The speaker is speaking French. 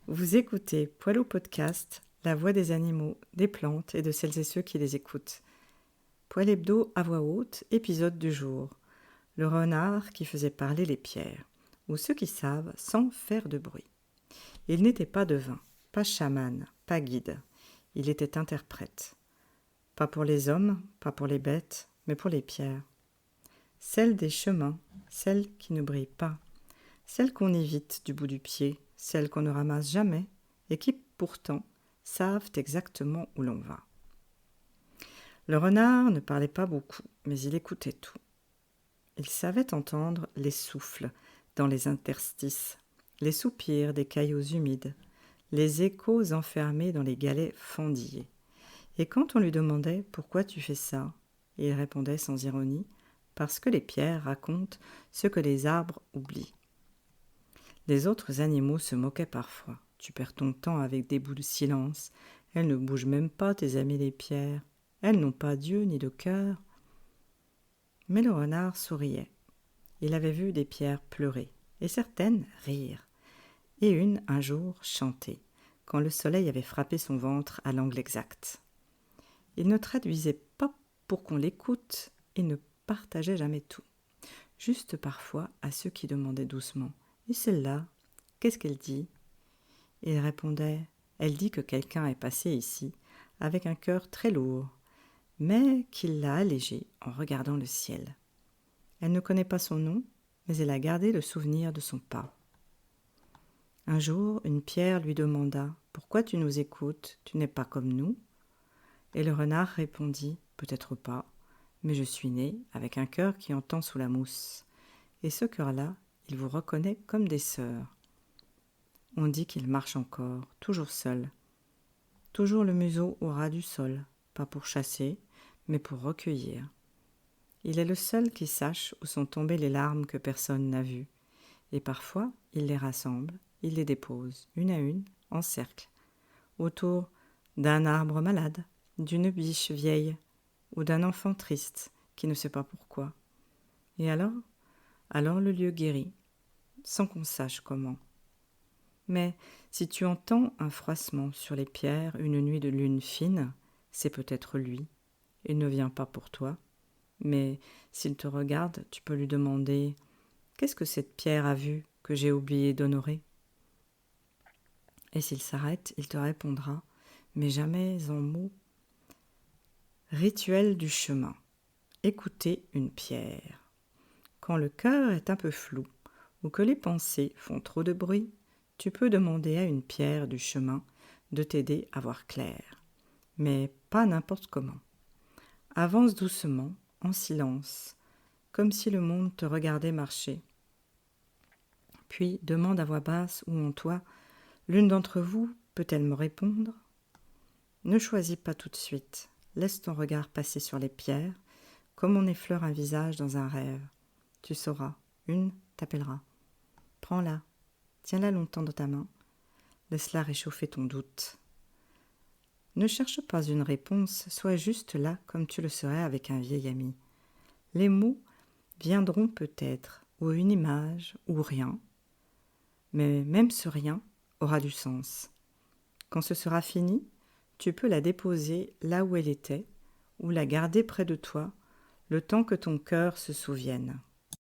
Vous écoutez Poilot Podcast, la voix des animaux, des plantes et de celles et ceux qui les écoutent. Poil Hebdo à voix haute, épisode du jour. Le renard qui faisait parler les pierres, ou ceux qui savent sans faire de bruit. Il n'était pas devin, pas chaman, pas guide. Il était interprète. Pas pour les hommes, pas pour les bêtes, mais pour les pierres. Celles des chemins, celles qui ne brillent pas, celles qu'on évite du bout du pied, celles qu'on ne ramasse jamais et qui, pourtant, savent exactement où l'on va. Le renard ne parlait pas beaucoup, mais il écoutait tout. Il savait entendre les souffles dans les interstices, les soupirs des cailloux humides, les échos enfermés dans les galets fendillés. Et quand on lui demandait « Pourquoi tu fais ça ?», il répondait sans ironie « Parce que les pierres racontent ce que les arbres oublient. » Les autres animaux se moquaient parfois. « Tu perds ton temps avec des bouts de silence. Elles ne bougent même pas, tes amies les pierres. Elles n'ont pas d'yeux ni de cœur. » Mais le renard souriait. Il avait vu des pierres pleurer, et certaines rire, et une, un jour, chanter, quand le soleil avait frappé son ventre à l'angle exact. Il ne traduisait pas pour qu'on l'écoute et ne partageait jamais tout. Juste parfois à ceux qui demandaient doucement « Et celle-là, qu'est-ce qu'elle dit ?» Il répondait « Elle dit que quelqu'un est passé ici avec un cœur très lourd, mais qu'il l'a allégé en regardant le ciel. Elle ne connaît pas son nom, mais elle a gardé le souvenir de son pas. » Un jour, une pierre lui demanda « Pourquoi tu nous écoutes? Tu n'es pas comme nous ?» Et le renard répondit « Peut-être pas, mais je suis né avec un cœur qui entend sous la mousse. Et ce cœur-là, il vous reconnaît comme des sœurs. On dit qu'il marche encore, toujours seul. Toujours le museau au ras du sol, pas pour chasser, mais pour recueillir. Il est le seul qui sache où sont tombées les larmes que personne n'a vues. Et parfois, il les rassemble, il les dépose, une à une, en cercle, autour d'un arbre malade, d'une biche vieille ou d'un enfant triste qui ne sait pas pourquoi. Et alors le lieu guérit, sans qu'on sache comment. Mais si tu entends un froissement sur les pierres une nuit de lune fine, c'est peut-être lui. Il ne vient pas pour toi. Mais s'il te regarde, tu peux lui demander « Qu'est-ce que cette pierre a vu que j'ai oublié d'honorer ?» Et s'il s'arrête, il te répondra, mais jamais en mots. Rituel du chemin. Écouter une pierre. Quand le cœur est un peu flou ou que les pensées font trop de bruit, tu peux demander à une pierre du chemin de t'aider à voir clair. Mais pas n'importe comment. Avance doucement, en silence, comme si le monde te regardait marcher. Puis demande à voix basse ou en toi, l'une d'entre vous peut-elle me répondre ? Ne choisis pas tout de suite, laisse ton regard passer sur les pierres, comme on effleure un visage dans un rêve. Tu sauras, une t'appellera. Prends-la, tiens-la longtemps dans ta main, laisse-la réchauffer ton doute. Ne cherche pas une réponse, sois juste là comme tu le serais avec un vieil ami. Les mots viendront peut-être, ou une image, ou rien, mais même ce rien aura du sens. Quand ce sera fini, tu peux la déposer là où elle était, ou la garder près de toi, le temps que ton cœur se souvienne.